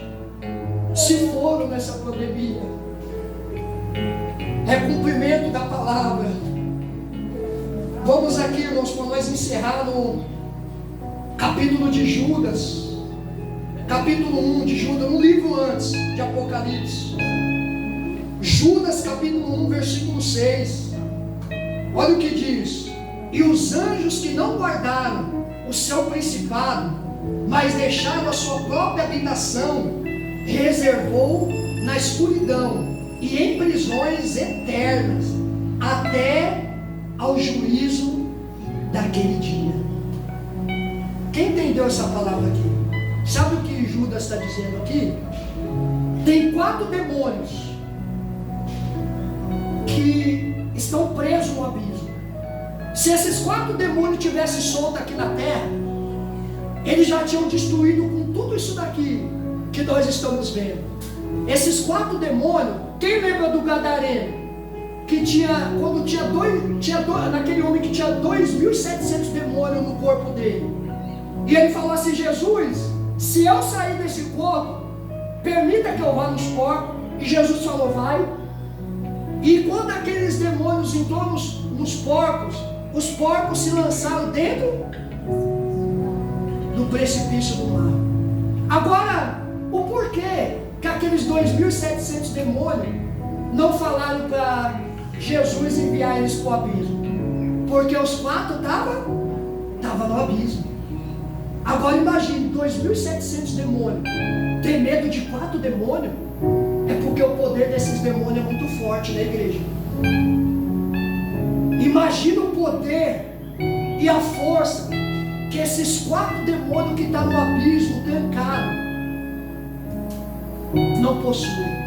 se foram nessa pandemia. É cumprimento da palavra. Vamos aqui, irmãos, para nós encerrar no capítulo de Judas, capítulo 1 de Judas, um livro antes de Apocalipse. Judas capítulo 1, versículo 6. Olha o que diz: e os anjos que não guardaram o seu principado, mas deixaram a sua própria habitação, reservou na escuridão e em prisões eternas, até ao juízo daquele dia. Quem entendeu essa palavra aqui? Sabe o que Judas está dizendo aqui? Tem 4 demônios que estão presos no abismo. Se esses 4 demônios tivessem solto aqui na terra, eles já tinham destruído com tudo isso daqui que nós estamos vendo. Esses 4 demônios, quem lembra do Gadareno? Que naquele homem que tinha 2.700 demônios no corpo dele. E ele falou assim: Jesus, se eu sair desse corpo, permita que eu vá nos porcos. E Jesus falou: vai. E quando aqueles demônios entrou nos porcos, os porcos se lançaram dentro do precipício do mar. Agora, o porquê que aqueles 2.700 demônios não falaram para Jesus enviar eles para o abismo? Porque os 4 estavam no abismo. Agora imagine, 2.700 demônios. Ter medo de 4 demônios? É porque o poder desses demônios é muito forte na igreja. Imagina o poder e a força que esses 4 demônios que estão no abismo, trancados, não possuem.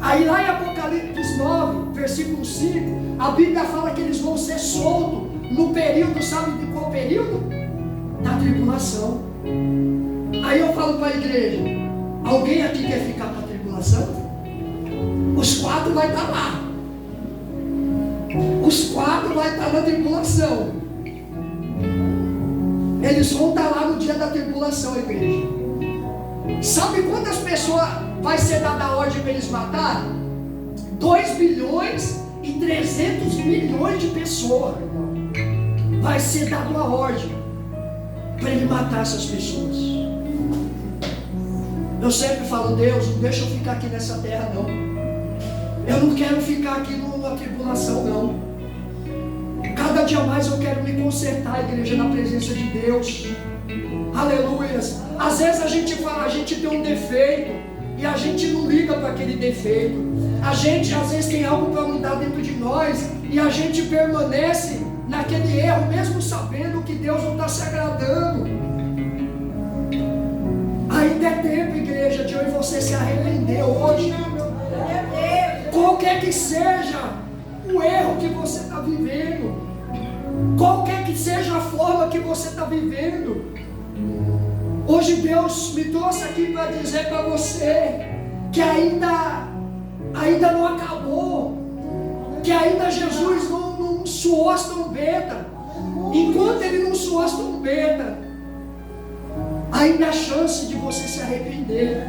Aí lá em Apocalipse 9, versículo 5, a Bíblia fala que eles vão ser soltos no período, sabe de qual período? Da tribulação. Aí eu falo para a igreja: alguém aqui quer ficar para a tribulação? Os 4 vai estar lá. Os 4 vai estar na tribulação. Eles vão estar lá no dia da tribulação, igreja. Sabe quantas pessoas vai ser dada a ordem para eles matarem? 2.300.000.000 de pessoas. Vai ser dada a ordem para ele matar essas pessoas. Eu sempre falo: Deus, não deixa eu ficar aqui nessa terra não. Eu não quero ficar aqui numa tribulação não. Cada dia mais eu quero me consertar, igreja, na presença de Deus. Aleluias. Às vezes a gente fala, a gente tem um defeito e a gente não liga para aquele defeito. A gente às vezes tem algo para mudar dentro de nós e a gente permanece naquele erro, mesmo sabendo que Deus não está se agradando. Ainda é tempo, igreja, de eu e você se arrepender hoje. Qualquer que seja o erro que você está vivendo, qualquer que seja a forma que você está vivendo, hoje Deus me trouxe aqui para dizer para você que ainda não acabou, que ainda Jesus não suou as trombetas. Enquanto Ele não suou as trombetas, ainda há chance de você se arrepender.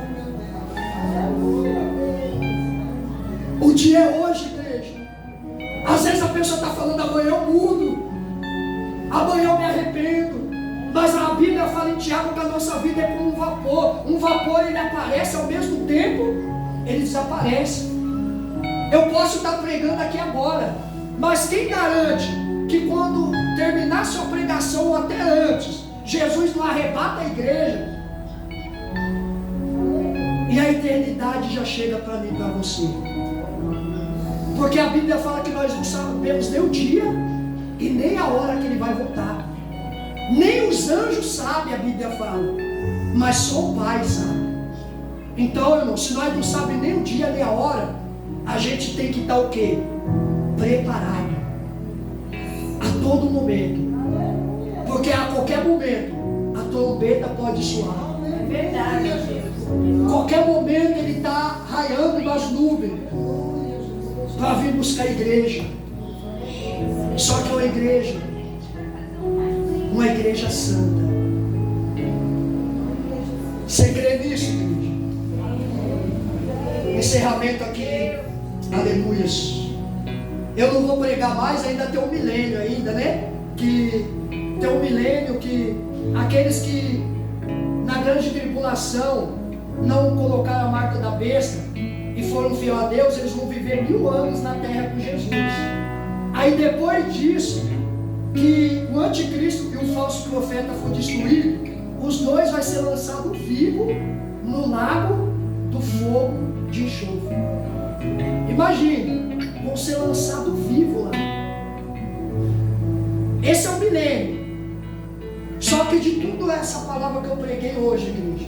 O dia é hoje, igreja. Às vezes a pessoa está falando: amanhã eu mudo, amanhã eu me arrependo. Mas a Bíblia fala em Tiago que a nossa vida é como um vapor. Um vapor, ele aparece, ao mesmo tempo ele desaparece. Eu posso estar pregando aqui agora, mas quem garante que quando terminar sua pregação ou até antes, Jesus não arrebata a igreja e a eternidade já chega para mim e para você? Porque a Bíblia fala que nós não sabemos nem o dia e nem a hora que Ele vai voltar. Nem os anjos sabem, a Bíblia fala, mas só o Pai sabe. Então, irmão, se nós não sabemos nem o dia nem a hora, a gente tem que estar o quê? Preparado a todo momento. Porque a qualquer momento a trombeta pode soar. É verdade, Jesus. Qualquer momento Ele está raiando nas nuvens para vir buscar a igreja. Só que é uma igreja santa. Você crê nisso, igreja? Encerramento aqui. Aleluias. Eu não vou pregar mais, ainda tem um milênio ainda, né? Que tem um milênio que aqueles que na grande tribulação não colocaram a marca da besta e foram fiel a Deus, eles vão viver 1000 anos na terra com Jesus. Aí depois disso, que o anticristo e o falso profeta for destruído, os dois vai ser lançado vivo no lago do fogo de enxofre. Imagine, vão ser lançados vivos lá. Esse é o milênio. Só que de tudo essa palavra que eu preguei hoje, igreja,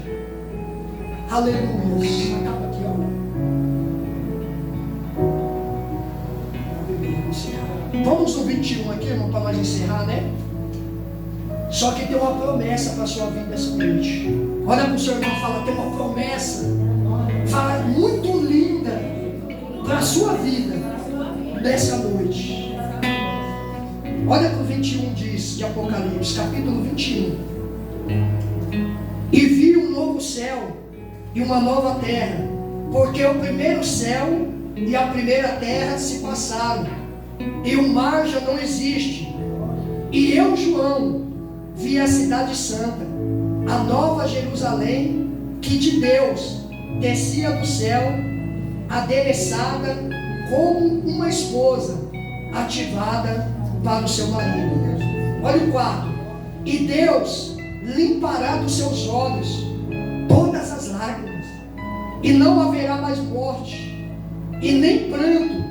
aleluia, acaba aqui, ó. Vamos no 21 aqui, irmão, para nós encerrar, né? Só que tem uma promessa para a sua vida essa noite. Olha para o seu irmão e fala, tem uma promessa. Fala, muito linda para a sua vida nessa noite. Olha o que o 21 diz de Apocalipse, capítulo 21. E vi um novo céu e uma nova terra, porque o primeiro céu e a primeira terra se passaram, e o mar já não existe. E eu, João, vi a cidade santa, a nova Jerusalém, que de Deus descia do céu, adereçada como uma esposa ativada para o seu marido. Olha o 4. E Deus limpará dos seus olhos todas as lágrimas, e não haverá mais morte, e nem pranto,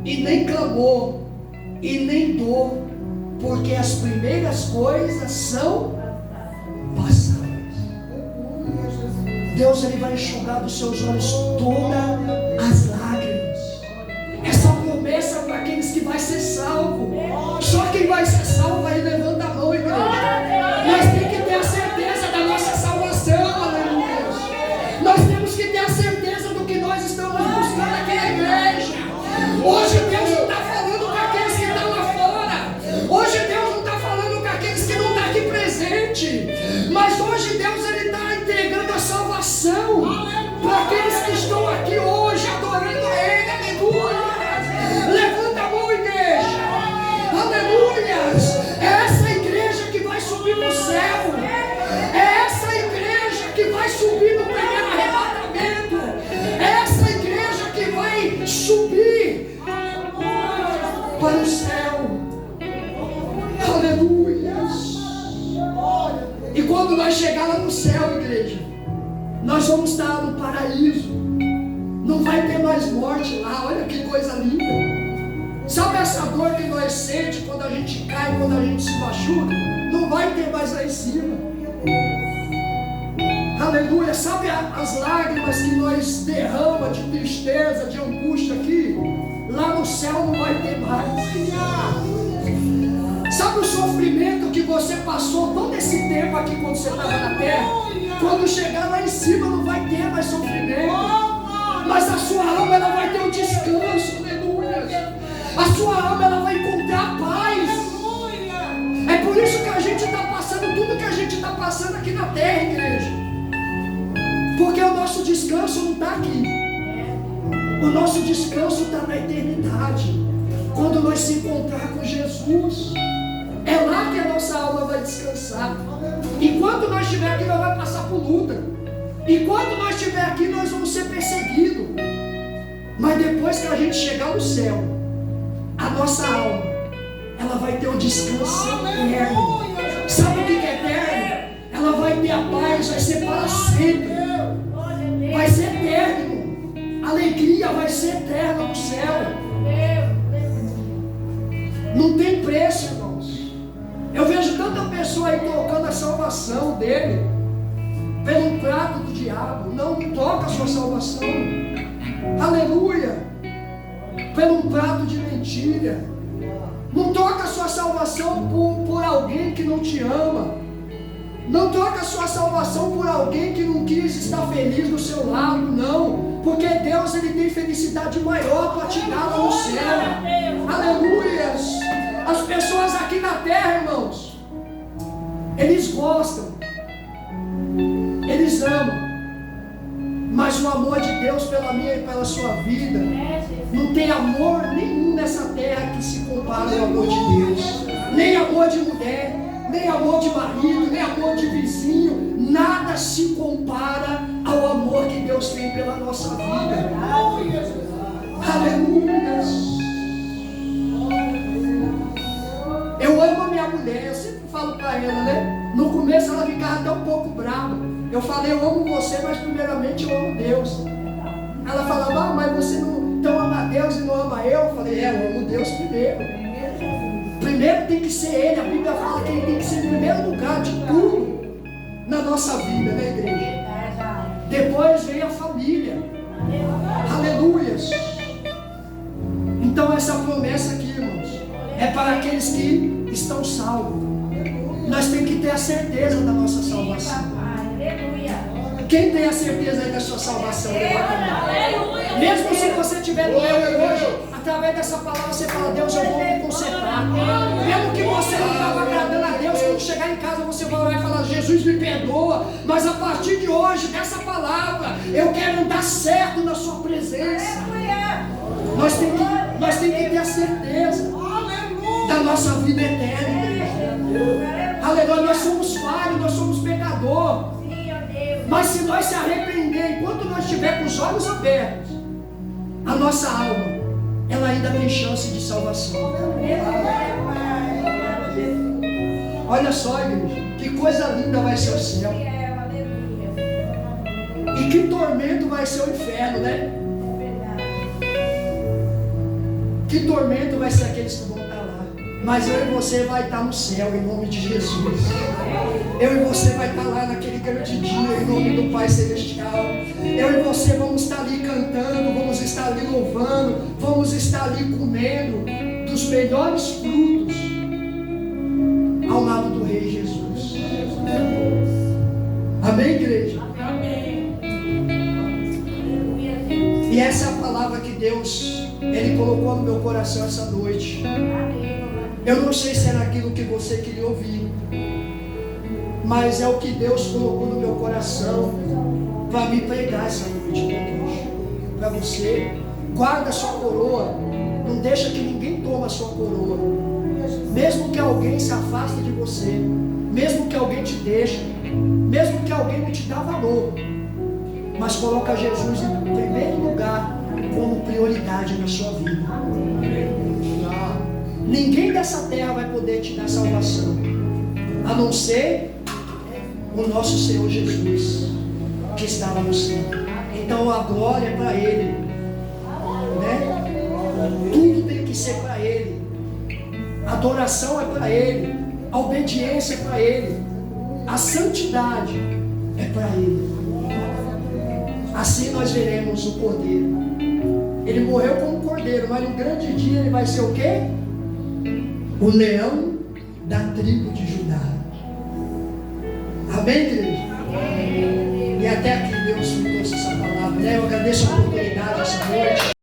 e nem clamor, e nem dor, porque as primeiras coisas são passadas. Deus, Ele vai enxugar dos seus olhos todas as lágrimas. Essa promessa para aqueles que vai ser salvo. Só quem vai ser salvo aí levanta a mão, igreja. Nós temos que ter a certeza da nossa salvação, aleluia. Nós temos que ter a certeza do que nós estamos buscando aqui na igreja. Hoje Deus não está falando com aqueles que estão lá fora. Hoje Deus não está falando com aqueles que não estão aqui presente. Mas hoje Deus está entregando a salvação para aqueles que estão aqui hoje adorando a Ele. Aleluia. Levanta a mão, igreja. Aleluia. É essa igreja que vai subir no céu. É essa igreja que vai subir no primeiro arrebatamento. É essa igreja que vai subir para o céu. Aleluia. E quando nós chegar lá no céu, igreja, nós vamos estar no paraíso. Não vai ter mais morte lá. Olha que coisa linda. Sabe essa dor que nós sentimos quando a gente cai, quando a gente se machuca? Não vai ter mais lá em cima. Aleluia. Sabe as lágrimas que nós derramamos de tristeza, de angústia aqui? Lá no céu não vai ter mais. Sabe o sofrimento que você passou todo esse tempo aqui quando você estava na terra? Quando chegar lá em cima não vai ter mais sofrimento. Mas a sua alma ela vai ter um descanso, aleluia. A sua alma ela vai encontrar paz. É por isso que a gente está passando tudo que a gente está passando aqui na terra, igreja. Porque o nosso descanso não está aqui. O nosso descanso está na eternidade. Quando nós se encontrar com Jesus, é lá que a nossa alma vai descansar. Enquanto nós estiver aqui, nós vamos passar por luta. Enquanto nós estiver aqui, nós vamos ser perseguidos. Mas depois que a gente chegar no céu, a nossa alma, ela vai ter um descanso eterno. Sabe o que é eterno? Ela vai ter a paz, vai ser para sempre. Vai ser eterno. A alegria vai ser eterna no céu. Não tem preço, irmãos. Eu vejo tanta pessoa aí colocando a salvação dele pelo prato do diabo. Não toca a sua salvação. Aleluia. Pelo prato de mentira. Não troca a sua salvação por alguém que não te ama. Não troca a sua salvação por alguém que não quis estar feliz do seu lado, não. Porque Deus, Ele tem felicidade maior para te dar lá no céu. Aleluia. As pessoas aqui na terra, irmãos, eles gostam, eles amam. Mas o amor de Deus pela minha e pela sua vida, não tem amor nenhum nessa terra que se compare ao amor de Deus. Nem amor de mulher, nem amor de marido, nem amor de vizinho. Nada se compara ao amor que Deus tem pela nossa vida. Aleluia. Eu amo a minha mulher, eu sempre falo para ela, né? No começo ela ficava até um pouco brava. Eu falei, eu amo você, mas primeiramente eu amo Deus. Ela falava, mas você não então ama Deus e não ama eu? Eu falei, eu amo Deus primeiro. Primeiro tem que ser Ele. A Bíblia fala que Ele tem que ser em primeiro lugar de tudo na nossa vida, né, igreja? Depois vem a família. Aleluias. Então essa promessa aqui, irmãos, é para aqueles que estão salvos. Nós temos que ter a certeza da nossa salvação. Quem tem a certeza aí da sua salvação? Mesmo se você estiver doendo hoje, através dessa palavra você fala, Deus, eu vou me consertar. Mesmo que você não estava agradando a Deus, quando chegar em casa você vai orar e falar, Jesus me perdoa, mas a partir de hoje, dessa palavra, eu quero andar certo na sua presença. Nós temos que ter a certeza da nossa vida eterna, igreja. Aleluia, nós somos falhos, nós somos pecadores. Mas se nós se arrepender, enquanto nós estiver com os olhos abertos, a nossa alma, ela ainda tem chance de salvação. Olha só, igreja, que coisa linda vai ser o céu. E que tormento vai ser o inferno, né? Que tormento vai ser aqueles que vão estar lá. Mas eu e você vai estar no céu, em nome de Jesus. Eu e você vai estar lá naquele grande dia, em nome do Pai Celestial. Eu e você vamos estar ali cantando, vamos estar ali louvando, vamos estar ali comendo dos melhores frutos ao lado do Rei Jesus. Amém, igreja? Amém. E essa é a palavra que Deus, Ele colocou no meu coração essa noite. Eu não sei se era aquilo que você queria ouvir, mas é o que Deus colocou no meu coração para me pregar essa noite para você. Guarda a sua coroa, não deixa que ninguém tome a sua coroa. Mesmo que alguém se afaste de você, mesmo que alguém te deixe, mesmo que alguém não te dá valor, mas coloca Jesus em primeiro lugar como prioridade na sua vida. Ninguém dessa terra vai poder te dar salvação, a não ser o nosso Senhor Jesus, que está lá no céu. Então a glória é para Ele, né? Tudo tem que ser para Ele. A adoração é para Ele, a obediência é para Ele, a santidade é para Ele. Assim nós veremos o Cordeiro. Ele morreu como Cordeiro, mas no grande dia Ele vai ser o quê? O leão da tribo de Judá. Amém, igreja? Amém. E até aqui Deus me trouxe essa palavra, né? Eu agradeço a oportunidade essa noite.